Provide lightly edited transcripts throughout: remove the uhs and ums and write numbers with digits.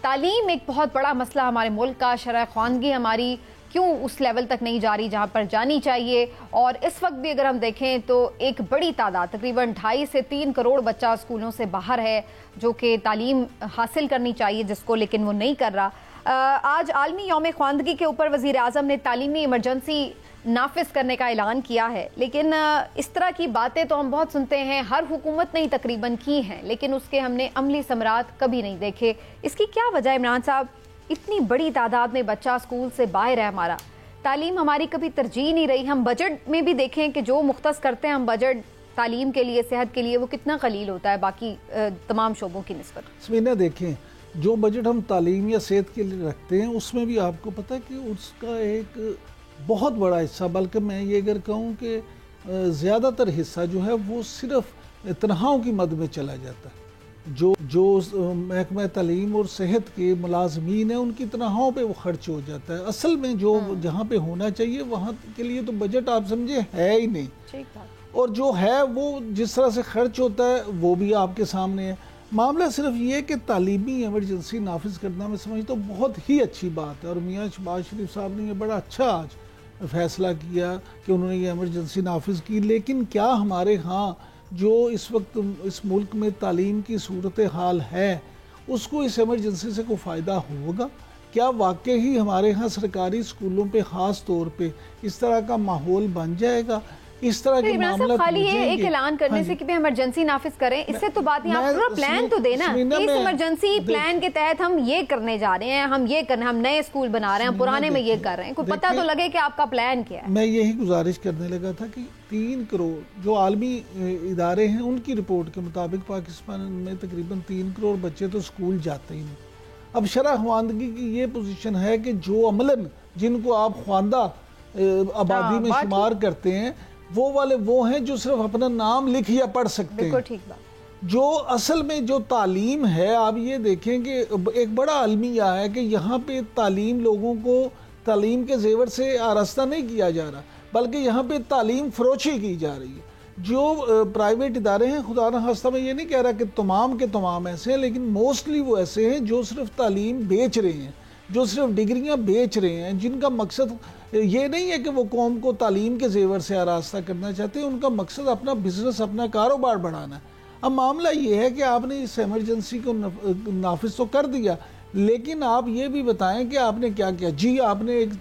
تعلیم ایک بہت بڑا مسئلہ ہمارے ملک کا، شرح خواندگی ہماری کیوں اس لیول تک نہیں جاری جہاں پر جانی چاہیے، اور اس وقت بھی اگر ہم دیکھیں تو ایک بڑی تعداد تقریباً 2.5 سے 3 کروڑ بچہ اسکولوں سے باہر ہے جو کہ تعلیم حاصل کرنی چاہیے جس کو، لیکن وہ نہیں کر رہا۔ آج عالمی یوم خواندگی کے اوپر وزیر اعظم نے تعلیمی ایمرجنسی نافذ کرنے کا اعلان کیا ہے، لیکن اس طرح کی باتیں تو ہم بہت سنتے ہیں، ہر حکومت نے تقریباً کی ہیں، لیکن اس کے ہم نے عملی ثمرات کبھی نہیں دیکھے۔ اس کی کیا وجہ ہے عمران صاحب؟ اتنی بڑی تعداد میں بچہ اسکول سے باہر ہے، ہمارا تعلیم ہماری کبھی ترجیح نہیں رہی۔ ہم بجٹ میں بھی دیکھیں کہ جو مختص کرتے ہیں ہم بجٹ تعلیم کے لیے، صحت کے لیے، وہ کتنا قلیل ہوتا ہے باقی تمام شعبوں کی نسبت۔ سمینا دیکھیں، جو بجٹ ہم تعلیم یا صحت کے لیے رکھتے ہیں اس میں بھی آپ کو پتہ ہے کہ اس کا ایک بہت بڑا حصہ، بلکہ میں یہ اگر کہوں کہ زیادہ تر حصہ جو ہے وہ صرف تنخواہوں کی مد میں چلا جاتا ہے۔ جو محکمہ تعلیم اور صحت کے ملازمین ہیں ان کی تنخواہوں پہ وہ خرچ ہو جاتا ہے۔ اصل میں جو جہاں پہ ہونا چاہیے وہاں کے لیے تو بجٹ آپ سمجھے ہے ہی نہیں، اور جو ہے وہ جس طرح سے خرچ ہوتا ہے وہ بھی آپ کے سامنے ہے۔ معاملہ صرف یہ کہ تعلیمی ایمرجنسی نافذ کرنا میں سمجھتا ہوں بہت ہی اچھی بات ہے، اور میاں شہباز شریف صاحب نے یہ بڑا اچھا آج فیصلہ کیا کہ انہوں نے یہ ایمرجنسی نافذ کی۔ لیکن کیا ہمارے ہاں جو اس وقت اس ملک میں تعلیم کی صورتحال ہے اس کو اس ایمرجنسی سے کوئی فائدہ ہوگا؟ کیا واقعی ہمارے ہاں سرکاری اسکولوں پہ خاص طور پہ اس طرح کا ماحول بن جائے گا؟ اس طرح کے معاملات خالی یہ ایک اعلان کرنے سے کہ ایمرجنسی نافذ کریں، اس سے تو بات نہیں، آپ پورا پلان تو دینا۔ اس ایمرجنسی پلان کے تحت ہم یہ کرنے جا رہے ہیں، ہم یہ کرنے، ہم نئے اسکول بنا رہے ہیں، پرانے میں یہ کر رہے ہیں، کوئی پتہ تو لگے کہ آپ کا پلان کیا ہے۔ میں یہی گزارش کرنے لگا تھا کہ 3 کروڑ جو عالمی ادارے ہیں ان کی رپورٹ کے مطابق پاکستان میں تقریباً 3 کروڑ بچے تو اسکول جاتے ہی نہیں۔ اب شرح خواندگی کی یہ پوزیشن ہے کہ جو عملاً جن کو آپ خواندہ آبادی میں شمار کرتے ہیں وہ والے وہ ہیں جو صرف اپنا نام لکھ یا پڑھ سکتے ہیں۔ جو اصل میں جو تعلیم ہے، آپ یہ دیکھیں کہ ایک بڑا المیہ ہے کہ یہاں پہ تعلیم لوگوں کو تعلیم کے زیور سے آراستہ نہیں کیا جا رہا، بلکہ یہاں پہ تعلیم فروشی کی جا رہی ہے۔ جو پرائیویٹ ادارے ہیں، خدا نخواستہ میں یہ نہیں کہہ رہا کہ تمام کے تمام ایسے ہیں، لیکن موسٹلی وہ ایسے ہیں جو صرف تعلیم بیچ رہے ہیں، جو صرف ڈگریاں بیچ رہے ہیں، جن کا مقصد یہ نہیں ہے کہ وہ قوم کو تعلیم کے زیور سے آراستہ کرنا چاہتے ہیں، ان کا مقصد اپنا بزنس، اپنا کاروبار بڑھانا ہے۔ اب معاملہ یہ ہے کہ آپ نے اس ایمرجنسی کو نافذ تو کر دیا، لیکن آپ یہ بھی بتائیں کہ آپ نے کیا کیا۔ جی آپ نے ایک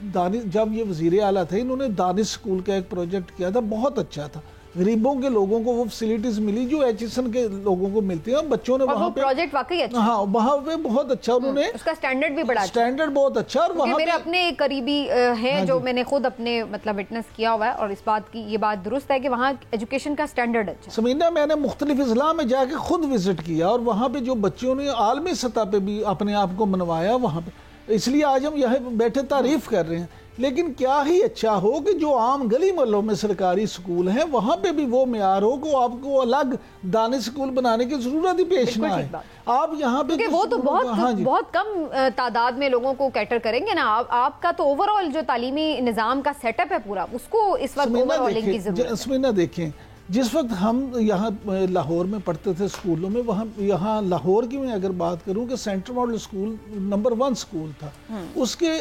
جب یہ وزیر اعلیٰ تھے انہوں نے دانش اسکول کا ایک پروجیکٹ کیا تھا، بہت اچھا تھا، غریبوں کے لوگوں کو وہ فیسلٹیز ملی جو ایچ.ایس.این کے لوگوں کو ملتی ہیں، اور بچوں نے وہاں پہ پروجیکٹ واقعی اچھا، ہاں وہاں پہ بہت اچھا انہوں نے، اس کا سٹینڈرڈ بھی بڑا اچھا، سٹینڈرڈ بہت اچھا، اور وہاں میرے اپنے قریبی ہیں جو میں نے خود اپنے مطلب وٹنس کیا ہوا ہے، اور اس بات کی یہ بات درست ہے کہ وہاں ایجوکیشن کا سٹینڈرڈ اچھا۔ سمینا میں نے مختلف اضلاع میں جا کے خود وزٹ کیا، اور وہاں پہ جو بچوں نے عالمی سطح پہ بھی اپنے آپ کو منوایا وہاں پہ، اس لیے آج ہم یہاں بیٹھے تعریف کر رہے ہیں۔ لیکن کیا ہی اچھا ہو کہ جو عام گلی محلوں میں سرکاری سکول ہیں وہاں پہ بھی وہ معیار ہو کہ آپ کو الگ دانش سکول بنانے کی ضرورت ہی پیش نہ آئے۔ آپ یہاں پہ وہ تو بہت کم تعداد میں لوگوں کو کیٹر کریں گے نا، آپ کا تو اوور آل جو تعلیمی نظام کا سیٹ اپ ہے پورا، اس کو اس وقت اوور آلنگ کی ضرورت ہے۔ سمینا دیکھیں، جس وقت ہم یہاں لاہور میں پڑھتے تھے اسکولوں میں، وہاں یہاں لاہور کی میں اگر بات کروں کہ centre model school number 1 school تھا، اس کے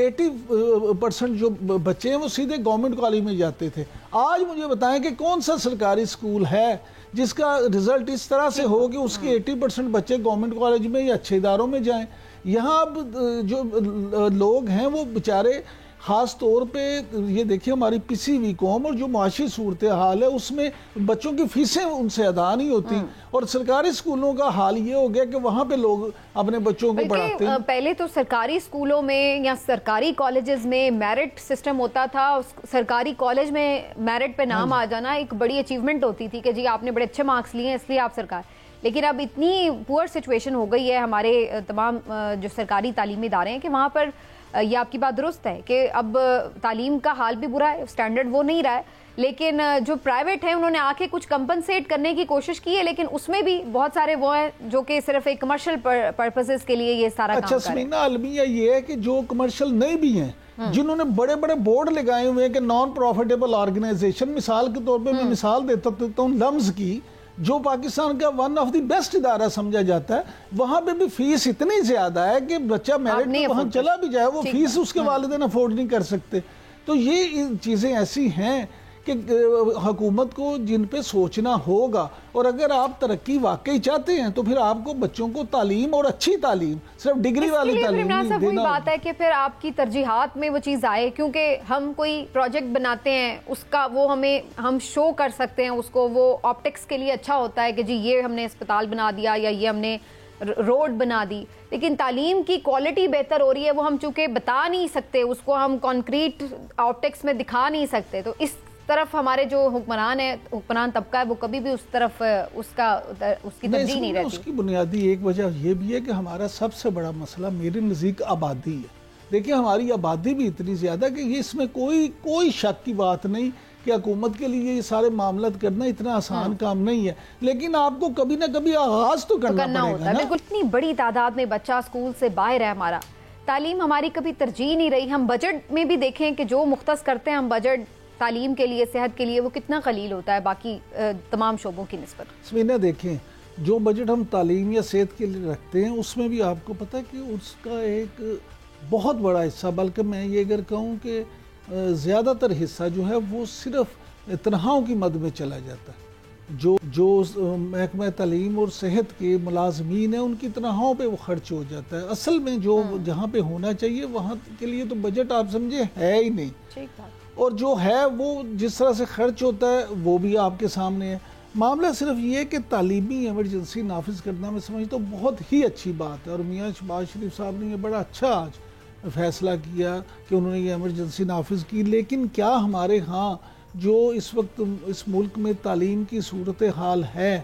80% جو بچے ہیں وہ سیدھے گورنمنٹ کالج میں جاتے تھے۔ آج مجھے بتائیں کہ کون سا سرکاری اسکول ہے جس کا رزلٹ اس طرح سے ہو کہ اس کے 80% بچے گورنمنٹ کالج میں یا اچھے اداروں میں جائیں۔ یہاں اب جو لوگ ہیں وہ بیچارے، خاص طور پہ یہ دیکھیں ہماری پسی ہوئی قوم اور جو معاشی صورتحال ہے اس میں بچوں کی فیسیں ان سے ادا نہیں ہوتی، اور سرکاری اسکولوں کا حال یہ ہو گیا کہ وہاں پہ لوگ اپنے بچوں کو پڑھاتے ہیں۔ پہلے تو سرکاری اسکولوں میں یا سرکاری کالجز میں میرٹ سسٹم ہوتا تھا، سرکاری کالج میں میرٹ پہ نام آ جانا ایک بڑی اچیومنٹ ہوتی تھی کہ جی آپ نے بڑے اچھے مارکس لیے ہیں اس لیے آپ سرکار۔ لیکن اب اتنی پور سچویشن ہو گئی ہے ہمارے تمام جو سرکاری تعلیمی ادارے ہیں کہ وہاں پر یہ آپ کی بات درست ہے کہ اب تعلیم کا حال بھی برا ہے، سٹینڈرڈ وہ نہیں رہا ہے، لیکن جو پرائیویٹ ہیں انہوں نے آ کے کچھ کمپنسیٹ کرنے کی کوشش کی ہے، لیکن اس میں بھی بہت سارے وہ ہیں جو کہ صرف ایک کمرشل پرپسز کے لیے یہ سارا کام کر رہے ہیں۔ اچھا سمینا، المیہ یہ ہے کہ جو کمرشل نہیں بھی ہیں، جنہوں نے بڑے بڑے بورڈ لگائے ہوئے ہیں کہ نان پروفیٹیبل آرگنائزیشن، مثال کے طور پہ میں مثال دیتا ہوں لمز کی، جو پاکستان کا ون آف دی بیسٹ ادارہ سمجھا جاتا ہے، وہاں پہ بھی فیس اتنی زیادہ ہے کہ بچہ میرٹ میں وہاں چلا بھی جائے وہ فیس اس کے والدین افورڈ نہیں کر سکتے۔ تو یہ چیزیں ایسی ہیں کہ حکومت کو جن پہ سوچنا ہوگا، اور اگر آپ ترقی واقعی چاہتے ہیں تو پھر آپ کو بچوں کو تعلیم اور اچھی تعلیم، صرف ڈگری والی تعلیم نہیں دینا۔ بات ہے کہ پھر آپ کی ترجیحات میں وہ چیز آئے، کیونکہ ہم کوئی پروجیکٹ بناتے ہیں اس کا وہ ہم شو کر سکتے ہیں اس کو، وہ آپٹکس کے لیے اچھا ہوتا ہے کہ جی یہ ہم نے اسپتال بنا دیا یا یہ ہم نے روڈ بنا دی، لیکن تعلیم کی کوالٹی بہتر ہو رہی ہے وہ ہم چونکہ بتا نہیں سکتے، اس کو ہم کانکریٹ آپٹکس میں دکھا نہیں سکتے، تو اس طرف ہمارے جو حکمران طبقہ ہے وہ کبھی بھی اس طرف اس کی ترجیح نہیں رہتی۔ اس کی بنیادی ایک وجہ یہ بھی ہے کہ ہمارا سب سے بڑا مسئلہ میرے نزدیک آبادی ہے۔ دیکھیں ہماری آبادی بھی اتنی زیادہ کہ یہ اس میں کوئی شک کی بات نہیں کہ حکومت کے لیے یہ سارے معاملات کرنا اتنا آسان کام نہیں ہے، لیکن آپ کو کبھی نہ کبھی آغاز تو کرنا ہوتا ہے۔ بالکل، اتنی بڑی تعداد میں بچہ اسکول سے باہر ہے، ہمارا تعلیم ہماری کبھی ترجیح نہیں رہی۔ ہم بجٹ میں بھی دیکھیں کہ جو مختص کرتے ہیں ہم بجٹ تعلیم کے لیے، صحت کے لیے، وہ کتنا قلیل ہوتا ہے باقی تمام شعبوں کی نسبت۔ سمینہ دیکھیں جو بجٹ ہم تعلیم یا صحت کے لیے رکھتے ہیں اس میں بھی آپ کو پتہ ہے کہ اس کا ایک بہت بڑا حصہ، بلکہ میں یہ اگر کہوں کہ زیادہ تر حصہ جو ہے وہ صرف تنخواہوں کی مد میں چلا جاتا ہے۔ جو محکمہ تعلیم اور صحت کے ملازمین ہیں ان کی تنخواہوں پہ وہ خرچ ہو جاتا ہے۔ اصل میں جو جہاں پہ ہونا چاہیے وہاں کے لیے تو بجٹ آپ سمجھے ہے ہی نہیں، اور جو ہے وہ جس طرح سے خرچ ہوتا ہے وہ بھی آپ کے سامنے ہے۔ معاملہ صرف یہ ہے کہ تعلیمی ایمرجنسی نافذ کرنا میں سمجھتا ہوں بہت ہی اچھی بات ہے، اور میاں شہباز شریف صاحب نے یہ بڑا اچھا آج فیصلہ کیا کہ انہوں نے یہ ایمرجنسی نافذ کی، لیکن کیا ہمارے ہاں جو اس وقت اس ملک میں تعلیم کی صورتحال ہے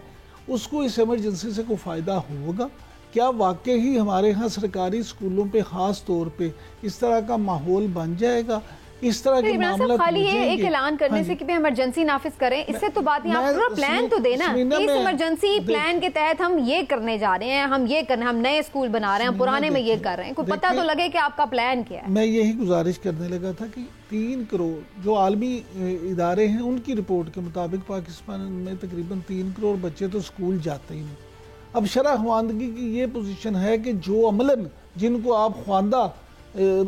اس کو اس ایمرجنسی سے کوئی فائدہ ہوگا؟ کیا واقعی ہمارے ہاں سرکاری اسکولوں پہ خاص طور پہ اس طرح کا ماحول بن جائے گا؟ اس طرح کے معاملات خالی یہ ایک اعلان کرنے سے کہ ایمرجنسی نافذ کریں، اس سے تو بات نہیں، آپ پورا پلان تو دینا۔ اس ایمرجنسی پلان کے تحت ہم یہ کرنے جا رہے ہیں، ہم نئے اسکول بنا رہے ہیں، پرانے میں یہ کر رہے ہیں، کوئی پتہ تو لگے کہ آپ کا پلان کیا ہے۔ میں یہی گزارش کرنے لگا تھا کہ 3 کروڑ جو عالمی ادارے ہیں ان کی رپورٹ کے مطابق پاکستان میں تقریباً 3 کروڑ بچے تو اسکول جاتے ہی نہیں۔ اب شرح خواندگی کی یہ پوزیشن ہے کہ جو عملاً جن کو آپ خواندہ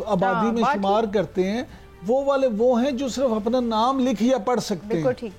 آبادی میں شمار کرتے ہیں وہ ہیں جو صرف اپنا نام لکھ یا پڑھ سکتے ہیں۔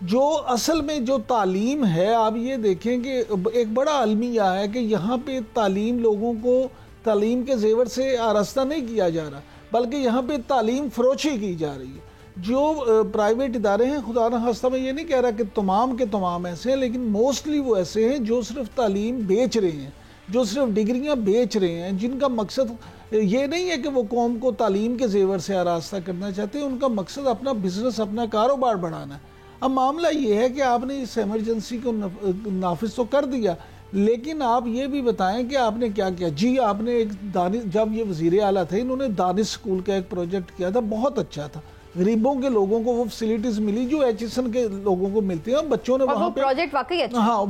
جو اصل میں جو تعلیم ہے، آپ یہ دیکھیں کہ ایک بڑا المیہ ہے کہ یہاں پہ تعلیم لوگوں کو تعلیم کے زیور سے آراستہ نہیں کیا جا رہا، بلکہ یہاں پہ تعلیم فروشی کی جا رہی ہے۔ جو پرائیویٹ ادارے ہیں، خدا نہ خواستہ میں یہ نہیں کہہ رہا کہ تمام کے تمام ایسے ہیں، لیکن موسٹلی وہ ایسے ہیں جو صرف تعلیم بیچ رہے ہیں، جو صرف ڈگریاں بیچ رہے ہیں، جن کا مقصد یہ نہیں ہے کہ وہ قوم کو تعلیم کے زیور سے آراستہ کرنا چاہتے ہیں، ان کا مقصد اپنا بزنس، اپنا کاروبار بڑھانا ہے۔ اب معاملہ یہ ہے کہ آپ نے اس ایمرجنسی کو نافذ تو کر دیا، لیکن آپ یہ بھی بتائیں کہ آپ نے کیا کیا۔ جی آپ نے جب یہ وزیر اعلیٰ تھے انہوں نے دانش اسکول کا ایک پروجیکٹ کیا تھا، بہت اچھا تھا، غریبوں کے لوگوں کو وہ فیسلٹیز ملی جو ایچ ایس این کے لوگوں کو ملتی ہیں، اور بچوں نے وہاں پہ پروجیکٹ واقعی اچھا، ہاں